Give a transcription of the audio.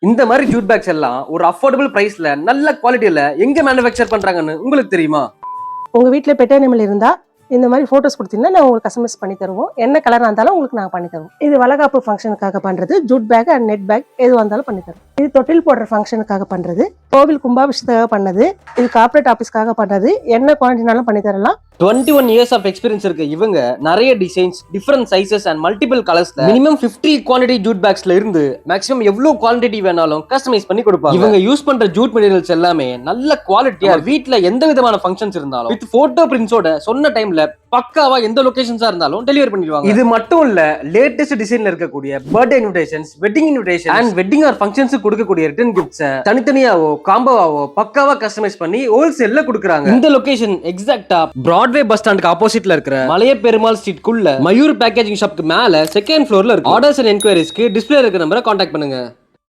இந்த மாதிரி Jude packs எல்லாம் ஒரு அஃபோர்டபுள் பிரைஸ்ல நல்ல குவாலிட்டியில எங்க மேனுஃபேக்சர் பண்றாங்கன்னு உங்களுக்கு தெரியுமா? உங்க வீட்ல பெட் அனிமல் இருந்தா இந்த மாதிரி போட்டோஸ் கொடுத்தீங்கன்னா நான் உங்களுக்கு கஸ்டமைஸ் பண்ணி தருவோம். என்ன கலரா இருந்தாலும் உங்களுக்கு நாங்க பண்ணி தருவோம். இது வளகாப்பு ஃபங்க்ஷனுக்காக பண்றது. Jute bag and net pack எது வந்தாலும் பண்ணி தருவோம். இது தொட்டில் போடுற ஃபங்க்ஷனுக்காக பண்றது. கோவில் கும்பாபிஷேகத்துக்காக பண்ணது. இது கார்ப்பரேட் ஆபீஸ்க்காக பண்ணது. என்ன குவான்டிட்டினாலும் பண்ணி தரலாம். 21 years of experience இருக்கு இவங்க நிறைய designs, different sizes and multiple கலர்ஸ்ல மினிமம் 50 குவாண்டிட்டி ஜூட் பேக்ஸ்ல இருந்து மேக்ஸிமம் எவ்வளவு குவாண்டிட்டி வேணாலும் கஸ்டமைஸ் பண்ணி கொடுப்பாங்க. இவங்க யூஸ் பண்ற ஜூட் மெட்டீரியல்ஸ் எல்லாமே நல்ல குவாலிட்டியா வீட்ல எந்த விதமான ஃபங்க்ஷன்ஸ் இருந்தாலும் வித் போட்டோ பிரிண்ட்ஸோட சொன்ன டைம்ல பக்காவா எந்த லொகேஷன்ஸா இருந்தாலும் டெலிவரி பண்ணிடுவாங்க. இது மட்டும் இல்ல, லேட்டஸ்ட் டிசைன்ல இருக்கக்கூடிய birthday invitations, wedding invitation and wedding or functions கொடுக்கக்கூடிய ரிட்டர்ன் கிஃப்ட்ஸ் தனித்தனியாவோ காம்போவாவோ பக்காவா கஸ்டமைஸ் பண்ணி ஹோல்சேல்ல கொடுக்குறாங்க. இந்த லொகேஷன் எக்ஸாக்ட்டா பிராட்வே பஸ் ஸ்டாண்டுக்கு ஆப்போசிட்ல இருக்கிற மலைய பெருமாள் ஸ்ட்ரீட்குள்ள மயூர் பேக்கேஜிங் ஷாப்க்கு மேல செகண்ட் ஃப்ளோர்ல இருக்கு. ஆர்டர்ஸ் அண்ட் என்கொயரிஸ்க்கு டிஸ்பிளே இருக்கிற நம்பரை கான்டாக்ட் பண்ணுங்க.